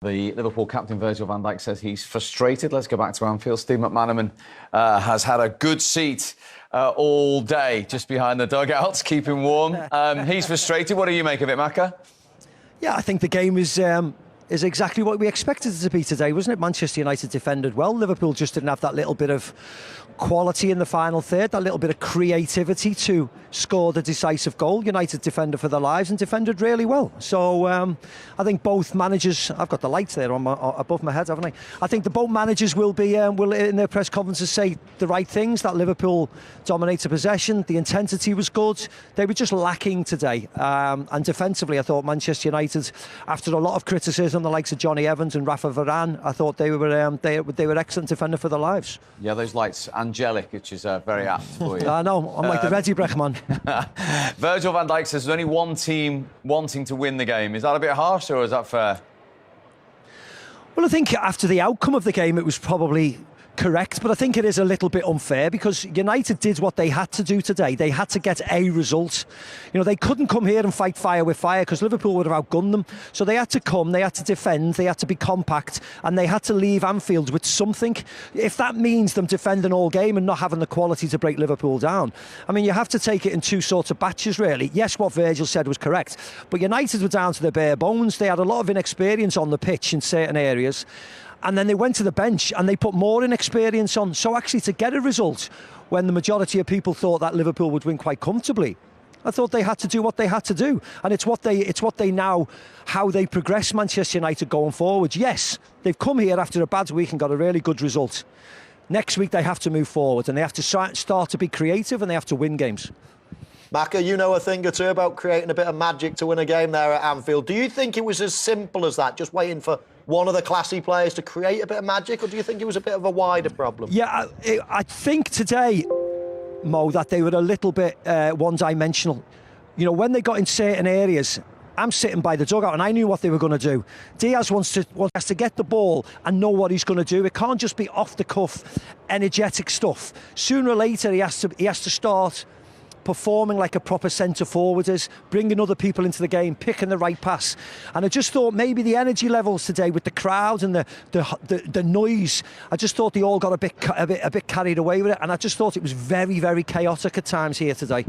The Liverpool captain Virgil van Dijk says he's frustrated. Let's go back to Anfield. Steve McManaman has had a good seat all day just behind the dugouts, keeping warm. He's frustrated. What do you make of it, Macca? Yeah, I think the game is exactly what we expected it to be today, wasn't it? Manchester United defended well. Liverpool just didn't have that little bit of quality in the final third, that little bit of creativity to score the decisive goal. United defended for their lives and defended really well. So I think both managers, I've got the lights there above my head, haven't I? I think the both managers will in their press conferences say the right things, that Liverpool dominated possession, the intensity was good. They were just lacking today. And defensively, I thought Manchester United, after a lot of criticism, the likes of Johnny Evans and Rafa Varane, I thought they were excellent defender for their lives. Yeah, those lights, angelic, which is very apt for you. I know, I'm like the Reddy Brecht man. Virgil van Dijk says there's only one team wanting to win the game. Is that a bit harsh or is that fair? Well, I think after the outcome of the game, it was probably correct, but I think it is a little bit unfair because United did what they had to do today. They had to get a result. You know, they couldn't come here and fight fire with fire because Liverpool would have outgunned them. So they had to come, they had to defend, they had to be compact, and they had to leave Anfield with something. If that means them defending all game and not having the quality to break Liverpool down, I mean, you have to take it in two sorts of batches, really. Yes, what Virgil said was correct, but United were down to their bare bones. They had a lot of inexperience on the pitch in certain areas. And then they went to the bench and they put more inexperience on. So actually to get a result when the majority of people thought that Liverpool would win quite comfortably, I thought they had to do what they had to do. And it's what they now, how they progress Manchester United going forward. Yes, they've come here after a bad week and got a really good result. Next week they have to move forward and they have to start to be creative and they have to win games. Macca, you know a thing or two about creating a bit of magic to win a game there at Anfield. Do you think it was as simple as that, just waiting for one of the classy players to create a bit of magic, or do you think it was a bit of a wider problem? Yeah, I think today, Mo, that they were a little bit one-dimensional. You know, when they got in certain areas, I'm sitting by the dugout and I knew what they were going to do. Diaz has to get the ball and know what he's going to do. It can't just be off-the-cuff, energetic stuff. Sooner or later, he has to start performing like a proper centre forward is, bringing other people into the game, picking the right pass. And I just thought maybe the energy levels today with the crowd and the noise, I just thought they all got a bit carried away with it. And I just thought it was very, very chaotic at times here today.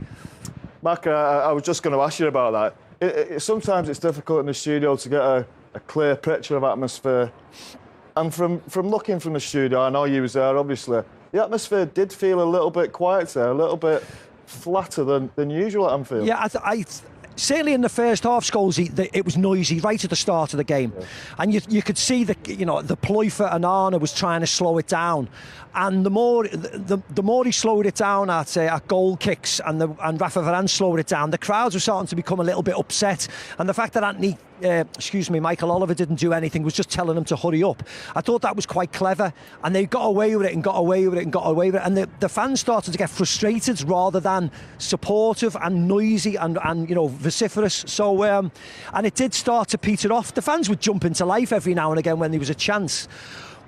Mac, I was just going to ask you about that. Sometimes it's difficult in the studio to get a clear picture of atmosphere. And from looking from the studio, I know you was there, obviously, the atmosphere did feel a little bit quieter, a little bit flatter than usual at Anfield. Yeah, I certainly in the first half, Scholes, it was noisy right at the start of the game, yeah. And you could see the ploy for Onana was trying to slow it down, and the more he slowed it down at goal kicks, and Rafa Varane slowed it down, the crowds were starting to become a little bit upset, and the fact that Michael Oliver didn't do anything, was just telling them to hurry up. I thought that was quite clever, and they got away with it and got away with it and got away with it, and the fans started to get frustrated rather than supportive and noisy and vociferous. So and it did start to peter off. The fans would jump into life every now and again when there was a chance.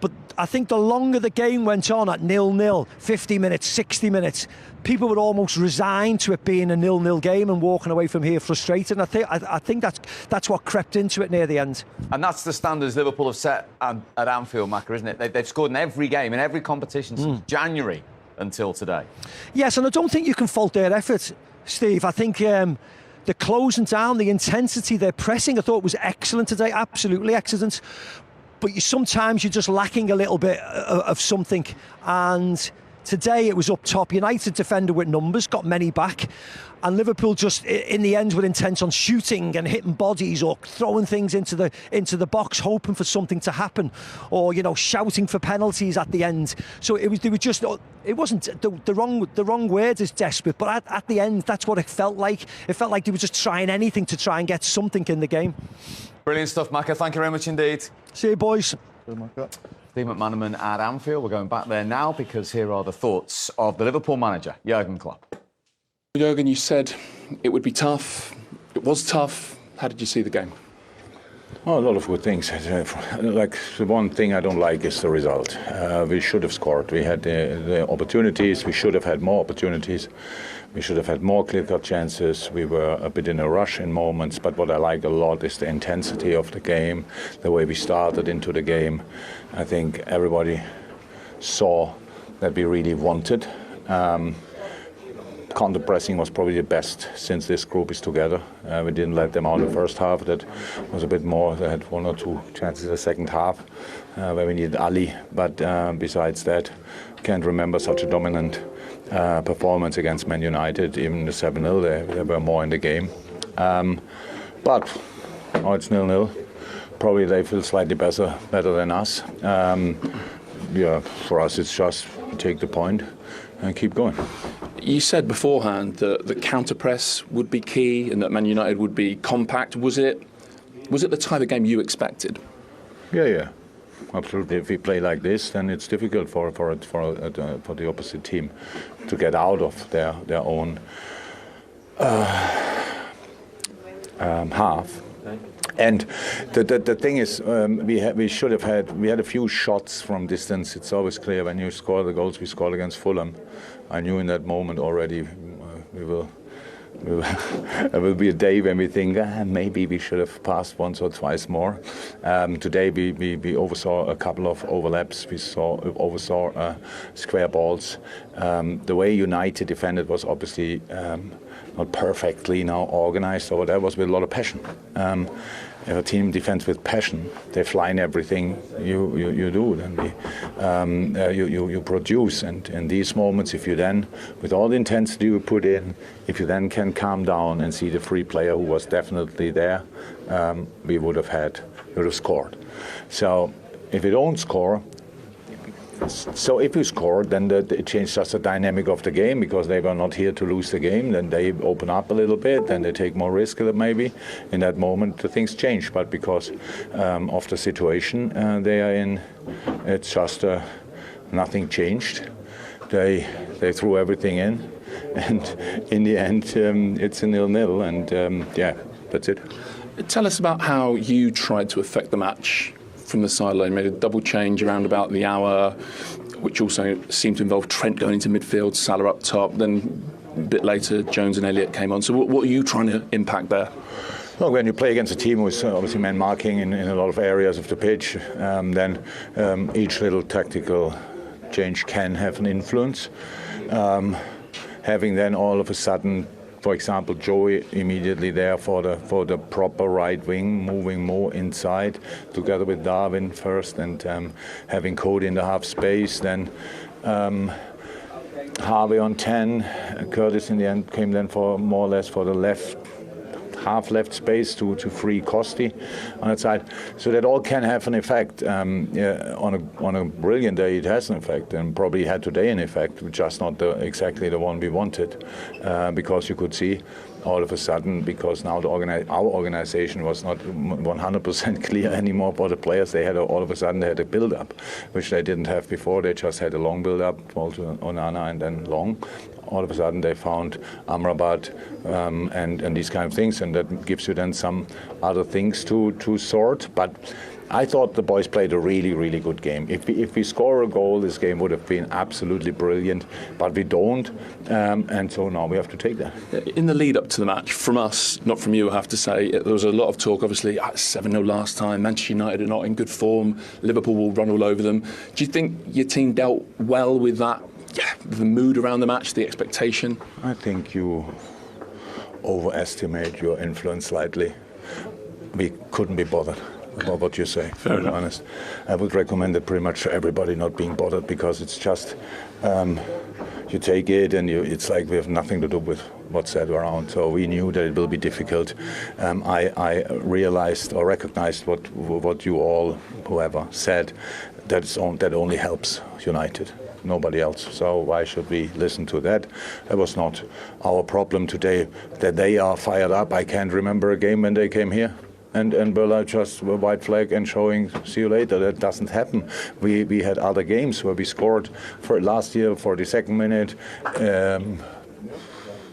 But I think the longer the game went on at 0-0, 50 minutes, 60 minutes, people were almost resigned to it being a 0-0 game and walking away from here frustrated. And I think that's what crept into it near the end. And that's the standards Liverpool have set at Anfield, Macca, isn't it? They've scored in every game, in every competition since January until today. Yes, and I don't think you can fault their effort, Steve. I think the closing down, the intensity, their pressing, I thought was excellent today, absolutely excellent. But sometimes you're just lacking a little bit of something. And today it was up top. United defended with numbers, got many back. And Liverpool just, in the end, were intent on shooting and hitting bodies or throwing things into the box, hoping for something to happen, or shouting for penalties at the end. So it wasn't the wrong word is desperate, but at the end, that's what it felt like. It felt like they were just trying anything to try and get something in the game. Brilliant stuff, Macca. Thank you very much indeed. See you, boys. Steve McManaman at Anfield. We're going back there now because here are the thoughts of the Liverpool manager, Jurgen Klopp. Jurgen, you said it would be tough. It was tough. How did you see the game? Oh, a lot of good things. Like the one thing I don't like is the result. We should have scored. We had the opportunities. We should have had more opportunities. We should have had more clear-cut chances. We were a bit in a rush in moments. But what I like a lot is the intensity of the game, the way we started into the game. I think everybody saw that we really wanted. Counter pressing was probably the best since this group is together. We didn't let them out in the first half. That was a bit more. They had one or two chances in the second half where we needed Ali. But besides that, can't remember such a dominant performance against Man United. Even the 7-0, they were more in the game. But now it's 0-0. Probably they feel slightly better than us. Yeah, for us it's just take the point and keep going. You said beforehand that the counter press would be key and that Man United would be compact. Was it the type of game you expected? Yeah, absolutely. If we play like this, then it's difficult for the opposite team to get out of their own half. And the thing is, we had a few shots from distance. It's always clear when you score the goals we scored against Fulham. I knew in that moment already there will be a day when we think maybe we should have passed once or twice more. Today we oversaw a couple of overlaps. We oversaw square balls. The way United defended was obviously not perfectly now organized, so that was with a lot of passion. If a team defends with passion, they fly in everything you do. Then you produce, and in these moments, if you then, with all the intensity you put in, if you then can calm down and see the free player who was definitely there, we would have scored. So if you don't score. So if you score, then it changes just the dynamic of the game, because they were not here to lose the game. Then they open up a little bit, then they take more risk maybe. In that moment, the things change. But because of the situation they are in, it's just nothing changed. They threw everything in, and in the end, it's a 0-0. And yeah, that's it. Tell us about how you tried to affect the match. From the sideline, made a double change around about the hour, which also seemed to involve Trent going into midfield, Salah up top. Then a bit later, Jones and Elliott came on. So what are you trying to impact there? Well, when you play against a team with obviously man marking in a lot of areas of the pitch, then each little tactical change can have an influence. Having then all of a sudden, for example, Joey immediately there for the proper right wing, moving more inside, together with Darwin first, and having Cody in the half space. Then Harvey on 10. Curtis in the end came then for more or less for the half left space to free Costi on that side. So that all can have an effect. On a brilliant day it has an effect, and probably had today an effect, just not exactly the one we wanted, because you could see all of a sudden, because now our organization was not 100% clear anymore for the players. They had all of a sudden they had a build-up, which they didn't have before. They just had a long build-up, ball to Onana and then long. All of a sudden they found MRBEAR and these kind of things, and that gives you then some other things to sort. But I thought the boys played a really, really good game. If we score a goal, this game would have been absolutely brilliant, but we don't, and so now we have to take that. In the lead up to the match, from us, not from you, I have to say, there was a lot of talk, obviously, 7-0 last time, Manchester United are not in good form, Liverpool will run all over them. Do you think your team dealt well with that? Yeah, the mood around the match, the expectation? I think you overestimate your influence slightly. We couldn't be bothered about what you say, to be honest. I would recommend it pretty much to everybody not being bothered, because it's just you take it and it's like we have nothing to do with what's said around. So we knew that it will be difficult. I realized or recognized what you all, whoever, said, that only helps United. Nobody else. So why should we listen to that? That was not our problem today. That they are fired up. I can't remember a game when they came here and Böller just a white flag and showing see you later. That doesn't happen. We had other games where we scored for last year for the second minute.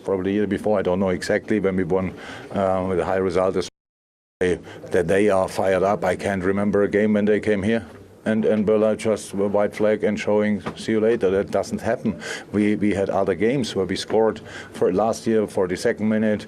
Probably the year before, I don't know exactly, when we won with a high result. That they are fired up. I can't remember a game when they came here. And Böller just a white flag and showing, see you later. That doesn't happen. We had other games where we scored for last year, 42nd minute,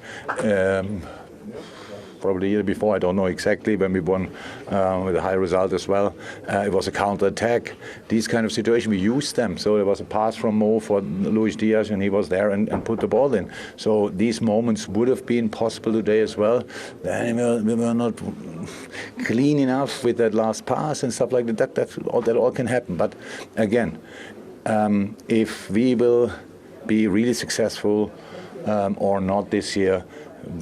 probably the year before, I don't know exactly, when we won with a high result as well. It was a counter-attack. These kind of situations, we used them. So there was a pass from Mo for Luis Diaz, and he was there and put the ball in. So these moments would have been possible today as well. Then we were not clean enough with that last pass and stuff like that. That all can happen. But again, if we will be really successful or not this year,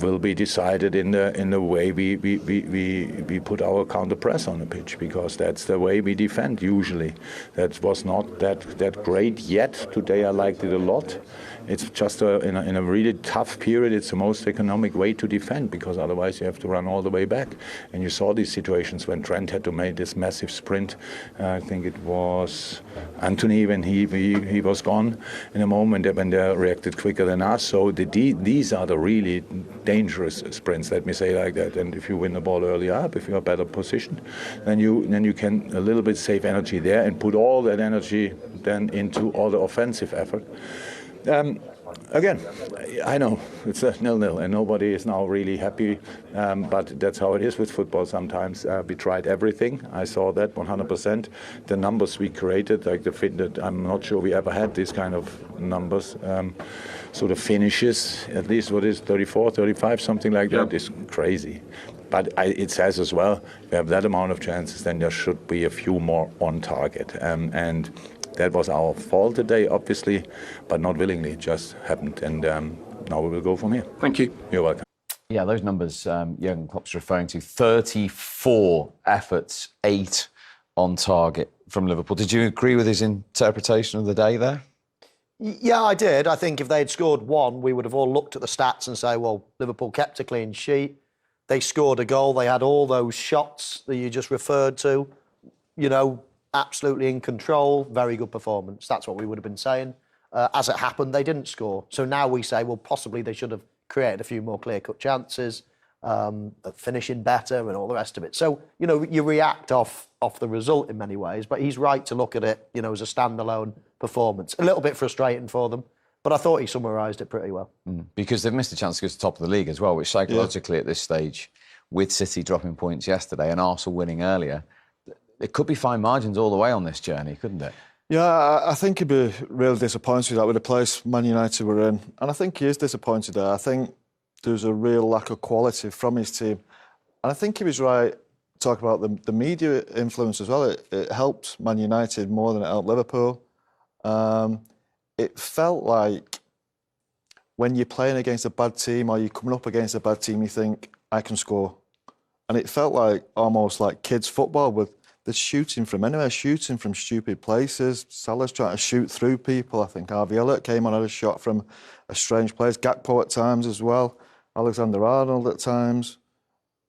will be decided in the way we put our counter press on the pitch, because that's the way we defend usually. That was not that great yet. Today I liked it a lot. It's just in a really tough period, it's the most economic way to defend, because otherwise you have to run all the way back. And you saw these situations when Trent had to make this massive sprint. I think it was Anthony when he was gone in a moment when they reacted quicker than us. So these are the really dangerous sprints, let me say like that. And if you win the ball early up, if you're a better position, then you can a little bit save energy there and put all that energy then into all the offensive effort. Again, I know it's a 0-0 and nobody is now really happy, but that's how it is with football sometimes. We tried everything. I saw that 100%. The numbers we created, like I'm not sure we ever had these kind of numbers. So the finishes, at least what is 34, 35, something like that, is crazy. But it says as well, we have that amount of chances, then there should be a few more on target. And that was our fault today, obviously, but not willingly. It just happened. And now we will go from here. Thank you. You're welcome. Yeah, those numbers Jurgen Klopp's referring to, 34 efforts, 8 on target from Liverpool. Did you agree with his interpretation of the day there? Yeah, I did. I think if they'd scored one, we would have all looked at the stats and say, well, Liverpool kept a clean sheet. They scored a goal. They had all those shots that you just referred to, absolutely in control, very good performance. That's what we would have been saying. As it happened, they didn't score. So now we say, well, possibly they should have created a few more clear-cut chances, finishing better and all the rest of it. So, you react off the result in many ways, but he's right to look at it, as a standalone performance. A little bit frustrating for them, but I thought he summarised it pretty well. Because they've missed a chance to go to the top of the league as well, which psychologically at this stage, with City dropping points yesterday and Arsenal winning earlier, it could be fine margins all the way on this journey, couldn't it? Yeah, I think he'd be really disappointed with the place Man United were in. And I think he is disappointed there. I think there's a real lack of quality from his team. And I think he was right to talk about the media influence as well. It helped Man United more than it helped Liverpool. It felt like when you're playing against a bad team or you're coming up against a bad team, you think, I can score. And it felt like almost like kids' football with the shooting from anywhere, shooting from stupid places. Salah's trying to shoot through people. I think Harvey Elliott came on, had a shot from a strange place. Gakpo at times as well. Alexander-Arnold at times.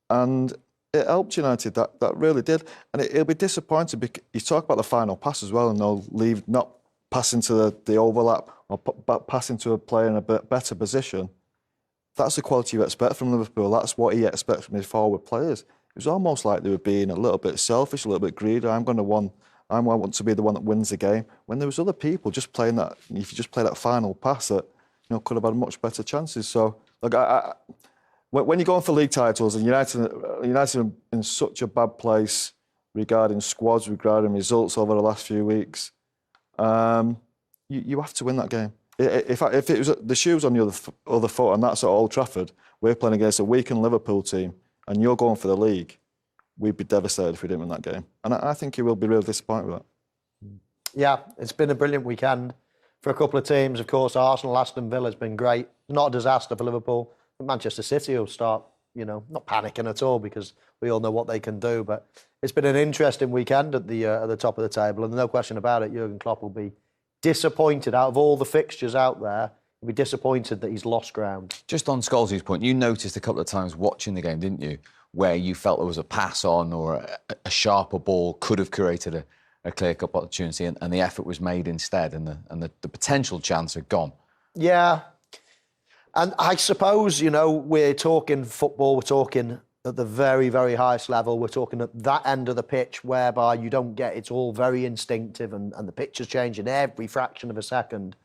And it helped United, that really did. And he'll be disappointed because you talk about the final pass as well, and they'll leave not passing to the overlap or passing to a player in a bit better position. That's the quality you expect from Liverpool. That's what he expects from his forward players. It was almost like they were being a little bit selfish, a little bit greedy. I want to be the one that wins the game. When there was other people just playing that, if you just play that final pass, that could have had much better chances. So, look, when you're going for league titles and United are in such a bad place regarding squads, regarding results over the last few weeks, you have to win that game. If it was the shoes on the other foot, and that's at Old Trafford, we're playing against a weakened Liverpool team, and you're going for the league, we'd be devastated if we didn't win that game. And I think you will be really disappointed with that. Yeah, it's been a brilliant weekend for a couple of teams. Of course, Arsenal, Aston Villa has been great. Not a disaster for Liverpool. Manchester City will start, not panicking at all because we all know what they can do. But it's been an interesting weekend at the top of the table. And no question about it, Jurgen Klopp will be disappointed. Out of all the fixtures out there, he'll be disappointed that he's lost ground. Just on Scholes's point, you noticed a couple of times watching the game, didn't you, where you felt there was a pass on or a sharper ball could have created a clear-cut opportunity and the effort was made instead and the potential chance had gone. Yeah. And I suppose, we're talking football, we're talking at the very, very highest level. We're talking at that end of the pitch whereby you don't get, it's all very instinctive and the pitch is changing every fraction of a second.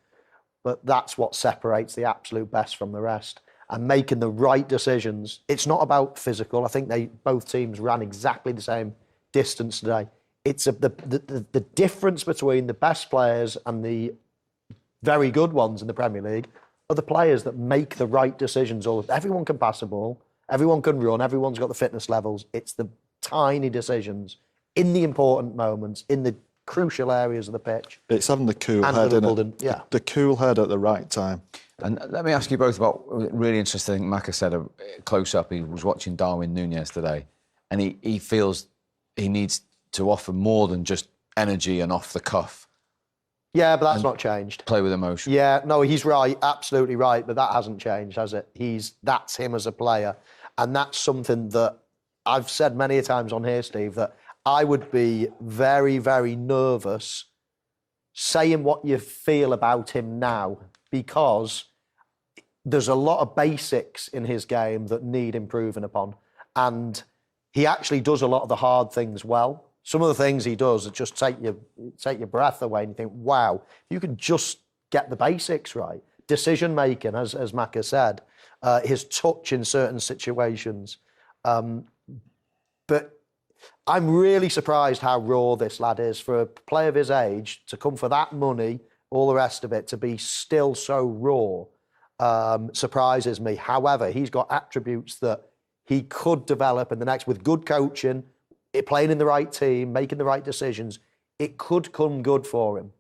But that's what separates the absolute best from the rest. And making the right decisions. It's not about physical. I think both teams ran exactly the same distance today. It's the difference between the best players and the very good ones in the Premier League are the players that make the right decisions. Everyone can pass the ball, everyone can run, everyone's got the fitness levels. It's the tiny decisions in the important moments, in the crucial areas of the pitch. It's having the cool head, isn't it? The cool head at the right time. And let me ask you both about really interesting. I think Maka said close up. He was watching Darwin Núñez today, and he feels he needs to offer more than just energy and off the cuff. Yeah, but that's not changed. Play with emotion. Yeah, no, he's right, absolutely right, but that hasn't changed, has it? That's him as a player, and that's something that I've said many a times on here, Steve, that I would be very, very nervous saying what you feel about him now, because there's a lot of basics in his game that need improving upon. And he actually does a lot of the hard things well. Some of the things he does just take your breath away, and you think, wow, you can just get the basics right. Decision-making, as Maka said, his touch in certain situations. But I'm really surprised how raw this lad is. For a player of his age, to come for that money, all the rest of it, to be still so raw, surprises me. However, he's got attributes that he could develop in the next, with good coaching, playing in the right team, making the right decisions. It could come good for him.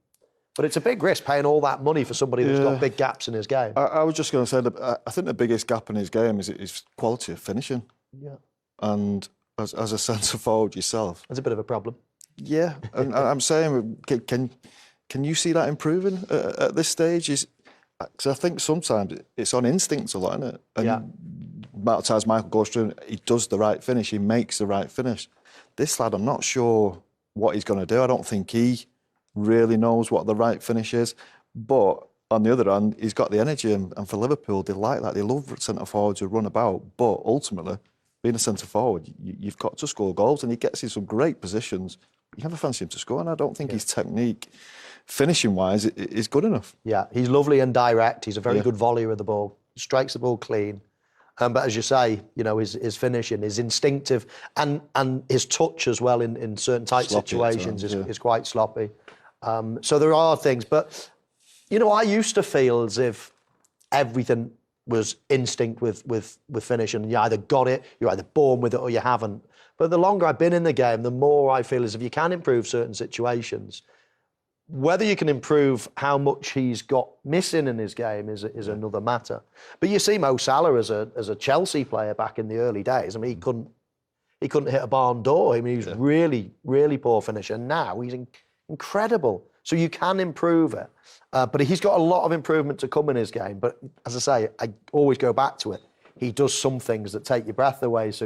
But it's a big risk paying all that money for somebody that's got big gaps in his game. I was just going to say that I think the biggest gap in his game is quality of finishing. Yeah. And as a centre forward yourself, that's a bit of a problem. Yeah, and I'm saying, can you see that improving at this stage? Because I think sometimes it's on instinct a lot, isn't it? And amount of times Michael goes through, he does the right finish, he makes the right finish. This lad, I'm not sure what he's going to do. I don't think he really knows what the right finish is. But on the other hand, he's got the energy, and for Liverpool, they like that. They love centre forwards who run about. But ultimately, being a centre forward, you've got to score goals, and he gets in some great positions. You never fancy him to score, and I don't think his technique, finishing-wise, is good enough. Yeah, he's lovely and direct. He's a very good volleyer of the ball. Strikes the ball clean. But as you say, his finishing is instinctive, and his touch as well in certain tight situations is quite sloppy. So there are things, but I used to feel as if everything was instinct with finishing. You either got it, you're either born with it, or you haven't. But the longer I've been in the game, the more I feel as if you can improve certain situations. Whether you can improve how much he's got missing in his game is another matter. But you see Mo Salah as a Chelsea player back in the early days. I mean, he couldn't hit a barn door. I mean, he was really, really poor finisher. Now he's incredible. So you can improve it. But he's got a lot of improvement to come in his game. But as I say, I always go back to it. He does some things that take your breath away. So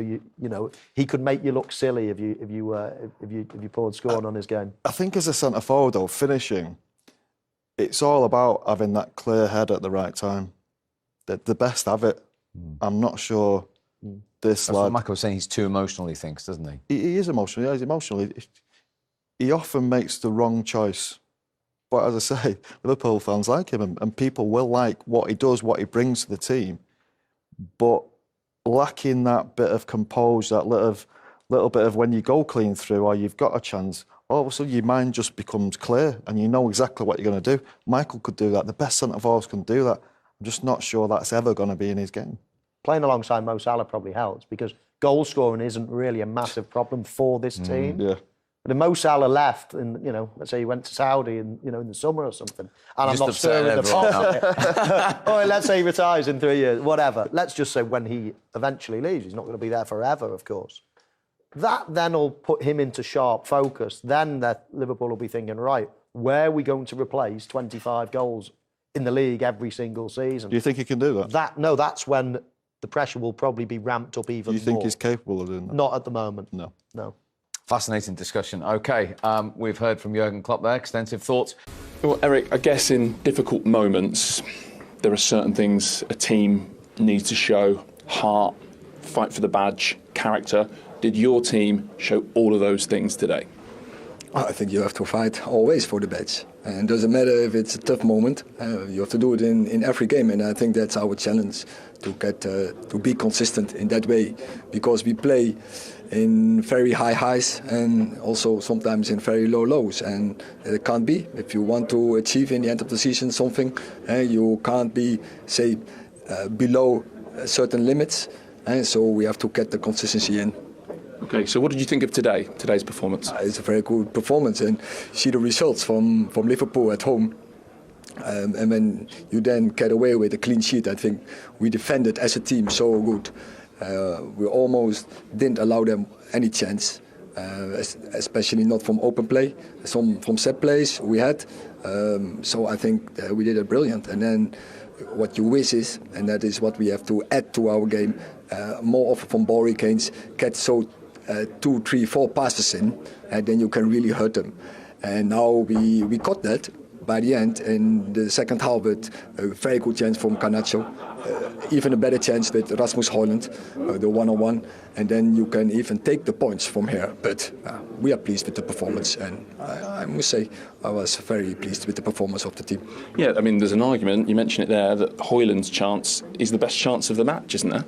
he could make you look silly if you poured scorn on his game. I think as a centre forward, though, finishing, it's all about having that clear head at the right time. The best have it. I'm not sure this lad. That's what Michael was saying. He's too emotional, he thinks, doesn't he? He is emotional. Yeah, he's emotional. He often makes the wrong choice. But as I say, Liverpool fans like him, and people will like what he does, what he brings to the team. But lacking that bit of composure, that little bit of when you go clean through or you've got a chance, all of a sudden your mind just becomes clear and you know exactly what you're going to do. Michael could do that. The best centre-forwards can do that. I'm just not sure that's ever going to be in his game. Playing alongside Mo Salah probably helps, because goal scoring isn't really a massive problem for this team. Yeah. But if Mo Salah left, and let's say he went to Saudi, in the summer or something, and I'm not stirring the pot. Or let's say he retires in 3 years, whatever. Let's just say when he eventually leaves, he's not going to be there forever, of course. That then will put him into sharp focus. Then that Liverpool will be thinking, right, where are we going to replace 25 goals in the league every single season? Do you think he can do that? No, that's when the pressure will probably be ramped up even more. Do you think he's capable of doing that? Not at the moment. No. Fascinating discussion. OK, we've heard from Jurgen Klopp there. Extensive thoughts. Well, Eric, I guess in difficult moments, there are certain things a team needs to show: heart, fight for the badge, character. Did your team show all of those things today? I think you have to fight always for the badge. And it doesn't matter if it's a tough moment, you have to do it in every game. And I think that's our challenge, to be consistent in that way. Because we play in very high highs and also sometimes in very low lows. And it can't be. If you want to achieve in the end of the season something, you can't be, say, below certain limits. And so we have to get the consistency in. Okay, so what did you think of today's performance? It's a very good performance, and see the results from Liverpool at home. And when you then get away with a clean sheet, I think we defended as a team so good. We almost didn't allow them any chance, especially not from open play. Some from set plays we had. So I think we did it brilliant. And then what you wish is, and that is what we have to add to our game, more often from ball gains, get so 2, 3, 4 passes in, and then you can really hurt them. And now we got that by the end in the second half with a very good chance from Garnacho, even a better chance with Rasmus Højlund, the one-on-one, and then you can even take the points from here. But we are pleased with the performance, and I must say I was very pleased with the performance of the team. Yeah, I mean, there's an argument, you mentioned it there, that Højlund's chance is the best chance of the match, isn't there?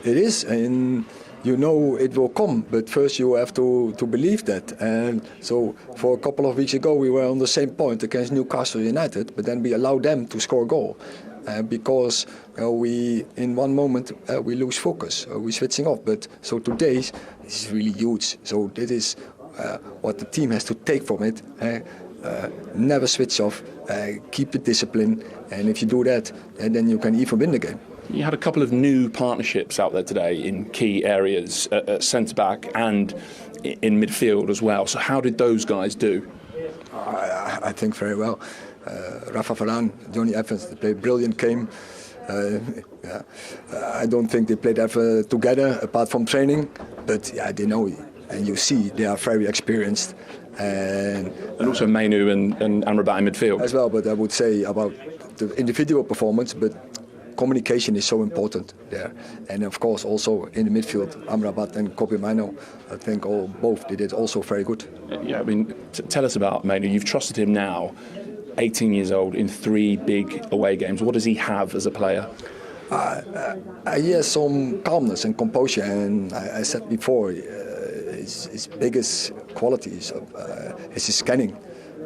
It is, and you know it will come, but first you have to believe that. And so for a couple of weeks ago we were on the same point against Newcastle United, but then we allowed them to score a goal because we in one moment we lose focus, we're switching off. But so today is really huge. So that is what the team has to take from it. Never switch off, keep the discipline, and if you do that, then you can even win the game. You had a couple of new partnerships out there today in key areas, at centre-back and in midfield as well. So how did those guys do? I think very well. Rafa Varane, Johnny Evans, they played a brilliant game. I don't think they played ever together apart from training, but yeah, they know, and you see they are very experienced. And also Mainu and MRBEAR in midfield. As well, but I would say about the individual performance, but communication is so important there. And of course also in the midfield, Amrabat and Kobbie Mainoo, I think both they did also very good. Yeah, I mean, tell us about Mainoo. You've trusted him now, 18 years old, in 3 big away games. What does he have as a player? He has some calmness and composure, and I said before, his biggest qualities is his scanning.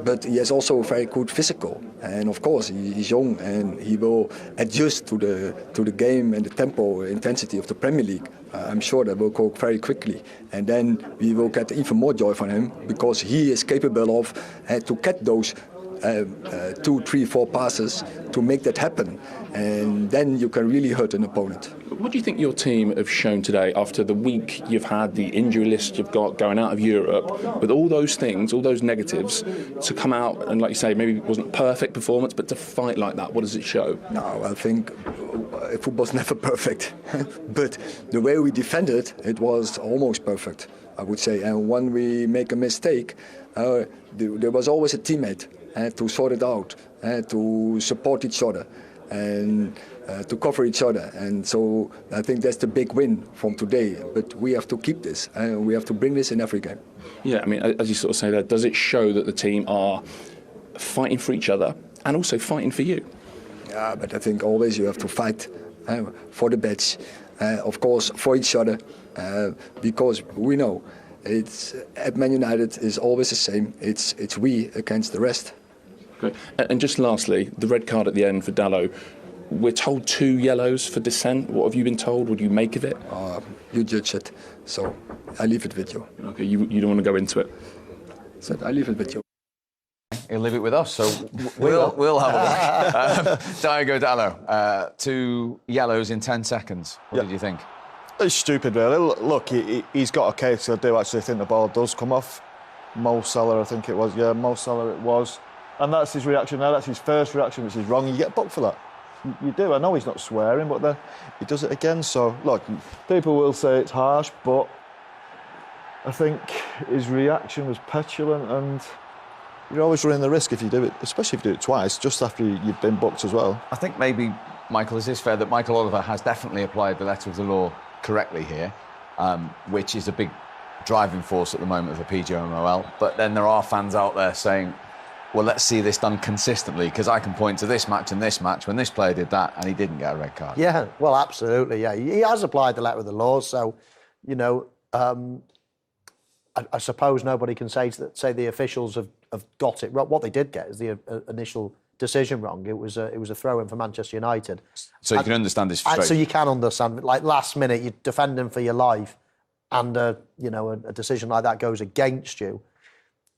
But he has also very good physical, and of course he's young and he will adjust to the game and the tempo, intensity of the Premier League. I'm sure that will go very quickly, and then we will get even more joy from him because he is capable of to get those 2, 3, 4 passes to make that happen, and then you can really hurt an opponent. What do you think your team have shown today after the week you've had, the injury list you've got going out of Europe, with all those things, all those negatives, to come out and, like you say, maybe it wasn't a perfect performance, but to fight like that, what does it show? No, I think football's never perfect, but the way we defended, it was almost perfect, I would say. And when we make a mistake, there was always a teammate to sort it out, to support each other, and to cover each other. And so I think that's the big win from today. But we have to keep this, and we have to bring this in every game. Yeah, I mean, as you sort of say there, does it show that the team are fighting for each other and also fighting for you? Yeah, but I think always you have to fight for the badge, of course, for each other, because we know it's at Man United is always the same. It's we against the rest. Okay. And just lastly, the red card at the end for Dalot. We're told 2 yellows for dissent. What have you been told? What do you make of it? You judge it, so I leave it with you. Okay, you don't want to go into it? So I leave it with you. He'll leave it with us, so we'll have a look. Diogo Dalot, 2 yellows in 10 seconds. What did you think? It's stupid, really. Look, he's got a case. I do actually think the ball does come off Mo Salah, I think it was. Yeah, Mo Salah it was. And that's his reaction now. That's his first reaction, which is wrong. You get booked for that. You do. I know he's not swearing, but then he does it again. So, look, people will say it's harsh, but I think his reaction was petulant, and you're always running the risk if you do it, especially if you do it twice, just after you've been booked as well. I think maybe, Michael, is this fair that Michael Oliver has definitely applied the letter of the law correctly here, which is a big driving force at the moment for PGMOL. But then there are fans out there saying, well, let's see this done consistently, because I can point to this match and this match when this player did that and he didn't get a red card. Yeah, well, absolutely, yeah. He has applied the letter of the law, so, you know, I suppose nobody can say the officials have got it wrong. What they did get is the initial decision wrong. It was a throw-in for Manchester United. So you can understand this frustration. So you can understand, like, last minute, you're defending for your life, and, you know, a decision like that goes against you.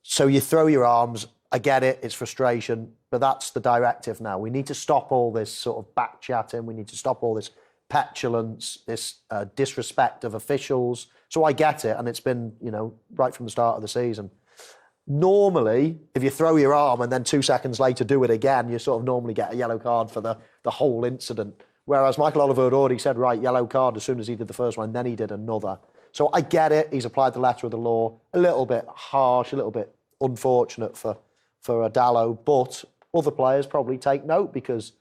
So you throw your arms. I get it, it's frustration, but that's the directive now. We need to stop all this sort of back-chatting. We need to stop all this petulance, this disrespect of officials. So I get it, and it's been, you know, right from the start of the season. Normally, if you throw your arm and then 2 seconds later do it again, you sort of normally get a yellow card for the whole incident. Whereas Michael Oliver had already said, right, yellow card as soon as he did the first one, and then he did another. So I get it, he's applied the letter of the law, a little bit harsh, a little bit unfortunate for Dalot, but other players probably take note, because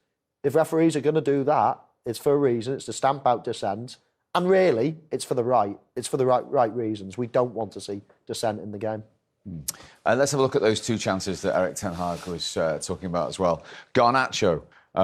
if referees are going to do that, it's for a reason. It's to stamp out dissent, and really, it's for the right. It's for the right reasons. We don't want to see dissent in the game. Let's have a look at those two chances that Erik ten Hag was talking about as well. Garnacho,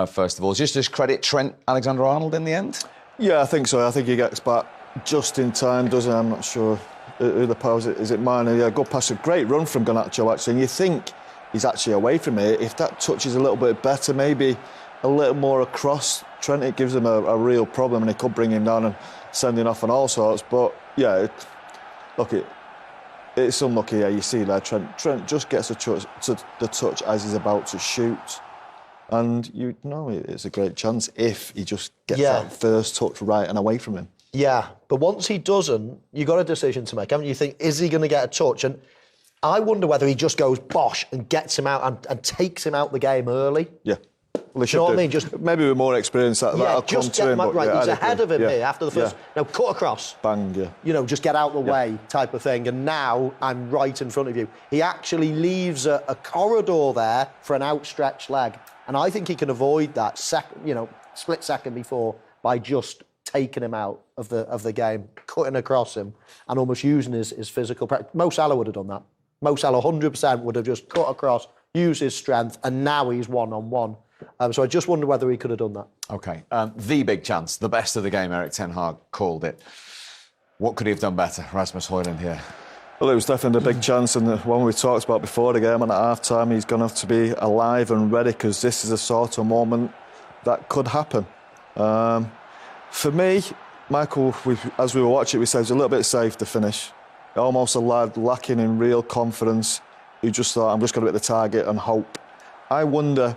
first of all, just as credit Trent Alexander-Arnold in the end. Yeah, I think so. I think he gets back just in time, doesn't he? I'm not sure who the power is it mine? Yeah, good pass, a great run from Garnacho actually, and you think he's actually away from it. If that touch is a little bit better, maybe a little more across Trent, it gives him a real problem, and it could bring him down and send him off on all sorts. But yeah, it's unlucky. Yeah, you see there, Trent just gets the touch as he's about to shoot, and you know it's a great chance if he just gets that first touch right and away from him. Yeah, but once he doesn't, you've got a decision to make, haven't you? You think, is he going to get a touch? And I wonder whether he just goes bosh and gets him out and takes him out the game early. Yeah. Well, you know what I mean? Just maybe with more experience, that'll come to him. Right, he's ahead of him here after the first. Now, cut across. Bang, yeah. You know, just get out the way type of thing. And now I'm right in front of you. He actually leaves a corridor there for an outstretched leg. And I think he can avoid that split second before by just taking him out of the game, cutting across him, and almost using his physical practice. Mo Salah would have done that. Mo Salah 100% would have just cut across, used his strength, and now he's one-on-one. So I just wonder whether he could have done that. OK. The big chance, the best of the game, Erik ten Hag called it. What could he have done better, Rasmus Højlund here? Well, it was definitely a big chance, and the one we talked about before the game, and at half-time he's going to have to be alive and ready, because this is a sort of moment that could happen. For me, Michael, as we were watching, we said it was a little bit safe to finish. Almost a lad lacking in real confidence, who just thought, I'm just going to hit the target and hope. I wonder,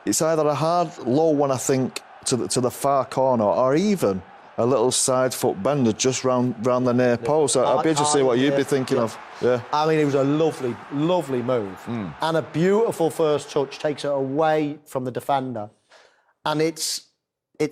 it's either a hard low one, I think, to the far corner, or even a little side foot bender just round the near post. I'd be interested to see what you'd be thinking of. Yeah. I mean, it was a lovely, lovely move. And a beautiful first touch, takes it away from the defender. And it's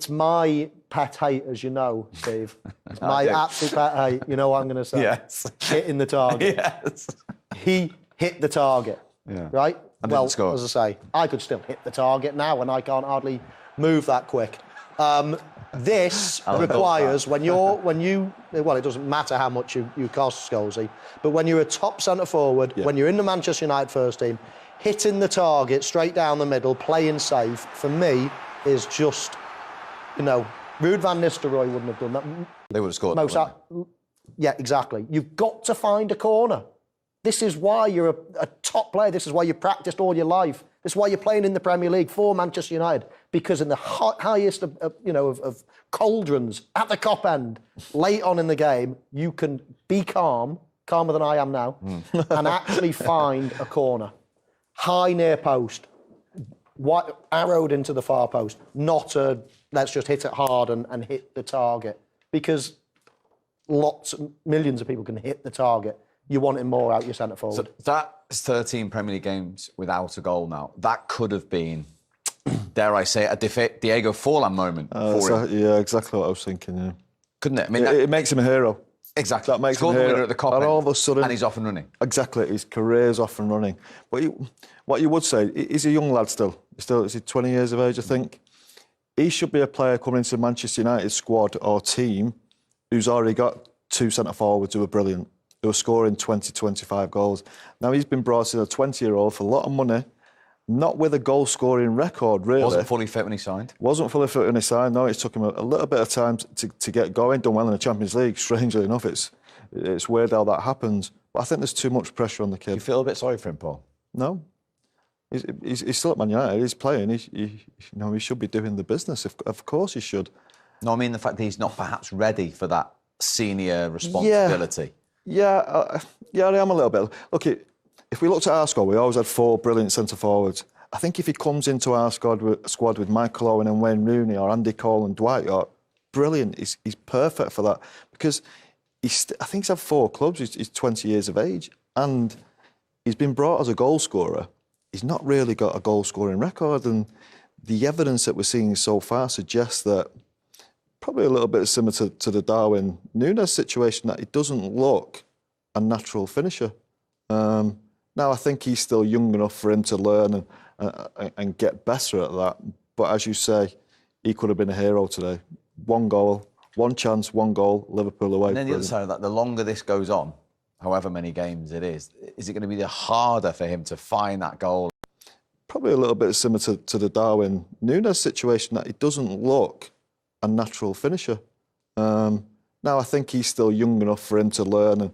my pet hate, as you know, Steve. It's my absolute pet hate. You know what I'm going to say? Yes. Hitting the target. Yes. He hit the target, right? And well, didn't score. as I say, I could still hit the target now, and I can't hardly move that quick. This requires, when you, well, it doesn't matter how much you cost, Scholesy, but when you're a top centre forward, when you're in the Manchester United first team, hitting the target straight down the middle, playing safe, for me, is just, you know, Ruud van Nistelrooy wouldn't have done that. They would have scored. Yeah, exactly. You've got to find a corner. This is why you're a top player. This is why you practiced all your life. This is why you're playing in the Premier League for Manchester United. Because in the highest of cauldrons, at the top end, late on in the game, you can be calmer than I am now, and actually find a corner. High near post, arrowed into the far post, not let's just hit it hard and hit the target. Because millions of people can hit the target. You want it more out your centre forward. So that's 13 Premier League games without a goal now. That could have been, dare I say, a Diego Forlan moment for him. Yeah, exactly what I was thinking, yeah. Couldn't it? I mean, it makes him a hero. Exactly. That makes him a the hero. winner at the Cop and end, all of a sudden, and he's off and running. Exactly, his career's off and running. But what you would say, he's a young lad still. Is he 20 years of age, I think? He should be a player coming into Manchester United squad or team who's already got 2 centre-forwards who are brilliant, who are scoring 20, 25 goals. Now, he's been brought in, a 20-year-old, for a lot of money, not with a goal-scoring record, really. Wasn't fully fit when he signed. Wasn't fully fit when he signed, no. It took him a little bit of time to get going. Done well in the Champions League, strangely enough. It's weird how that happens. But I think there's too much pressure on the kid. You feel a bit sorry for him, Paul? No. He's still at Man United. He's playing. He should be doing the business. Of course he should. No, I mean the fact that he's not perhaps ready for that senior responsibility. Yeah, I am a little bit. Look, if we looked at our squad, we always had 4 brilliant centre-forwards. I think if he comes into our squad with Michael Owen and Wayne Rooney or Andy Cole and Dwight York, brilliant. He's perfect for that because I think he's had 4 clubs. He's 20 years of age and he's been brought as a goal scorer. He's not really got a goal-scoring record, and the evidence that we're seeing so far suggests that probably a little bit similar to the Darwin Núñez situation, that he doesn't look a natural finisher. Now, I think he's still young enough for him to learn and get better at that. But as you say, he could have been a hero today. 1 goal, 1 chance, 1 goal, Liverpool away. And then the other side of that, the longer this goes on, however many games it is it going to be harder for him to find that goal? Probably a little bit similar to the Darwin Núñez situation, that he doesn't look a natural finisher. Now, I think he's still young enough for him to learn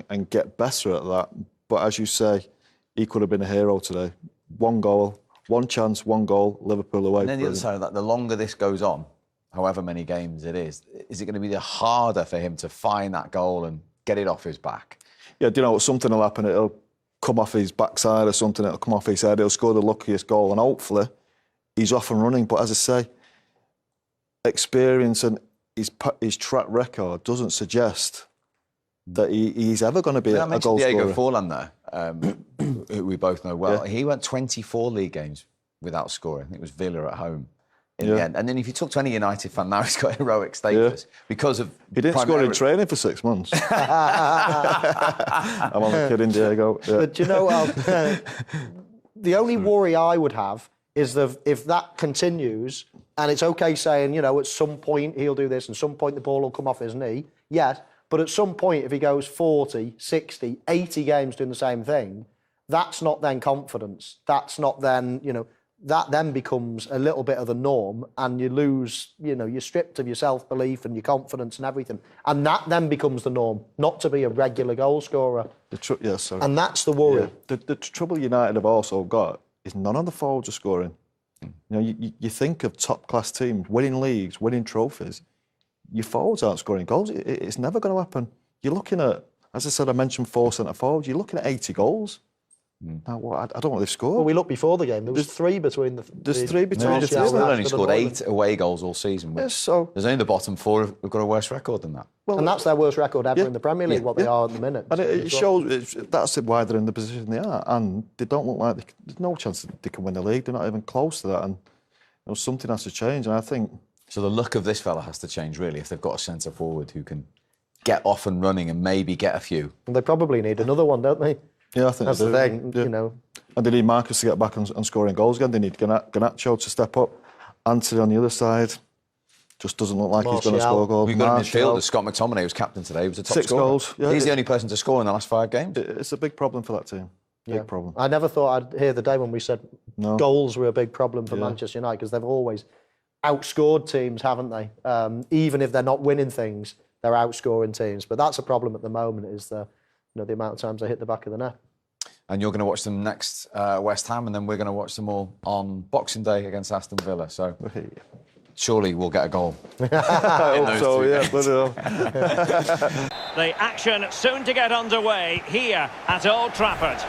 and get better at that. But as you say, he could have been a hero today. 1 goal, 1 chance, 1 goal, Liverpool away. And then the other side of that, the longer this goes on, however many games it is it going to be harder for him to find that goal and get it off his back? Yeah, do you know what? Something will happen. It'll come off his backside or something. It'll come off his head. He'll score the luckiest goal, and hopefully he's off and running. But as I say, experience and his track record doesn't suggest that he's ever going to be a goal scorer. Diego Forlan there, who we both know well. Yeah. He went 24 league games without scoring. I think it was Villa at home in the end. And then if you talk to any United fan now, he's got heroic status because of... He didn't score in training for 6 months. I'm only kidding, Diego. Yeah. But you know, the only worry I would have is that if that continues, and it's okay saying, you know, at some point he'll do this and some point the ball will come off his knee, yes, but at some point if he goes 40, 60, 80 games doing the same thing, that's not then confidence. That's not then, you know, that then becomes a little bit of the norm and you lose, you know, you're stripped of your self-belief and your confidence and everything. And that then becomes the norm, not to be a regular goal scorer. Yes, sorry. And that's the worry. Yeah. The trouble United have also got is none of the forwards are scoring. You know, you think of top-class teams, winning leagues, winning trophies. Your forwards aren't scoring goals. It's never going to happen. You're looking at, as I said, I mentioned 4 centre-forwards, you're looking at 80 goals. Now, I don't know what they've scored. Well, we looked before the game. There was 3 between the... There's 3 between the teams. They've only scored 8 away goals all season. Yes, so... There's only the bottom 4 who've got a worse record than that. Well, and that's their worst record ever in the Premier League, what they are at the minute. And it shows that's why they're in the position they are. And they don't look like... There's no chance that they can win the league. They're not even close to that. And you know, something has to change. And I think... So the look of this fella has to change, really, if they've got a centre-forward who can get off and running and maybe get a few. And they probably need another one, don't they? Yeah, I think that's the thing, you know. And they need Marcus to get back and scoring goals again. They need Garnacho to step up. Anthony on the other side just doesn't look like he's going to score goals. We've got a midfielder, Scott McTominay, who's captain today. He was a top 6 scorer. goals. Yeah, he's the only person to score in the last 5 games. It's a big problem for that team. Big problem. I never thought I'd hear the day when we said goals were a big problem for Manchester United, because they've always outscored teams, haven't they? Even if they're not winning things, they're outscoring teams. But that's a problem at the moment, is the amount of times they hit the back of the net. And you're going to watch them next West Ham, and then we're going to watch them all on Boxing Day against Aston Villa. So surely we'll get a goal. I hope so, yeah. The action soon to get underway here at Old Trafford.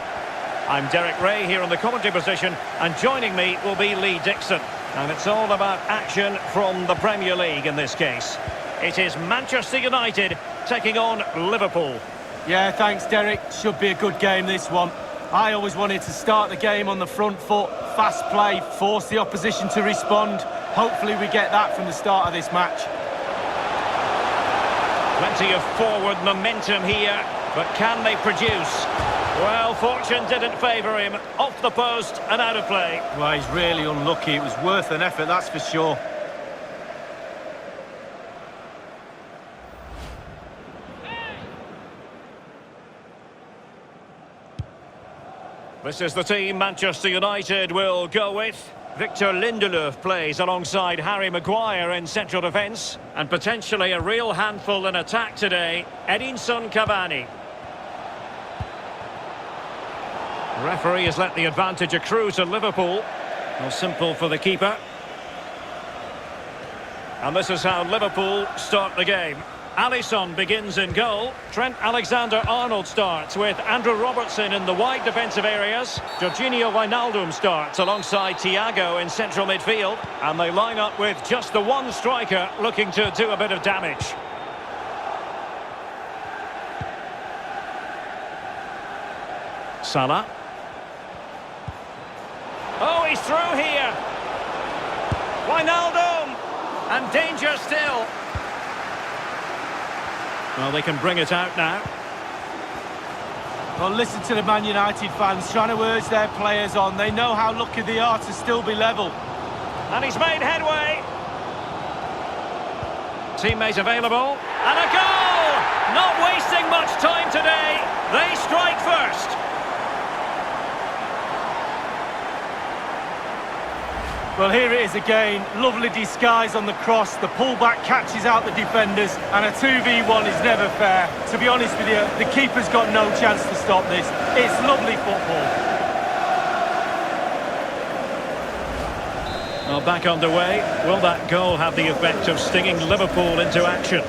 I'm Derek Ray here on the commentary position, and joining me will be Lee Dixon. And it's all about action from the Premier League in this case. It is Manchester United taking on Liverpool. Yeah, thanks, Derek. Should be a good game, this one. I always wanted to start the game on the front foot, fast play, force the opposition to respond. Hopefully we get that from the start of this match. Plenty of forward momentum here, but can they produce? Well, fortune didn't favour him. Off the post and out of play. Well, he's really unlucky. It was worth an effort, that's for sure. This is the team Manchester United will go with. Victor Lindelöf plays alongside Harry Maguire in central defence. And potentially a real handful in attack today, Edinson Cavani. The referee has let the advantage accrue to Liverpool. Well, simple for the keeper. And this is how Liverpool start the game. Alisson begins in goal. Trent Alexander-Arnold starts with Andrew Robertson in the wide defensive areas. Jorginho Wijnaldum starts alongside Thiago in central midfield. And they line up with just the one striker looking to do a bit of damage. Salah. Oh, he's through here. Wijnaldum. And danger still. Well, they can bring it out now. Well, listen to the Man United fans trying to urge their players on. They know how lucky they are to still be level. And he's made headway. Teammate available. And a goal! Not wasting much time today. They strike first. Well, here it is again. Lovely disguise on the cross. The pullback catches out the defenders. And a 2v1 is never fair. To be honest with you, the keeper's got no chance to stop this. It's lovely football. Well, back underway. Will that goal have the effect of stinging Liverpool into action?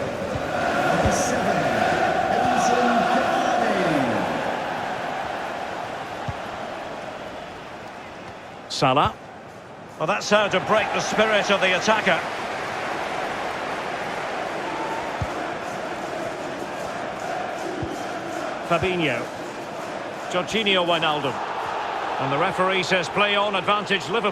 Salah. Well, that's how to break the spirit of the attacker. Fabinho. Jorginho Wijnaldum. And the referee says play on, advantage Liverpool.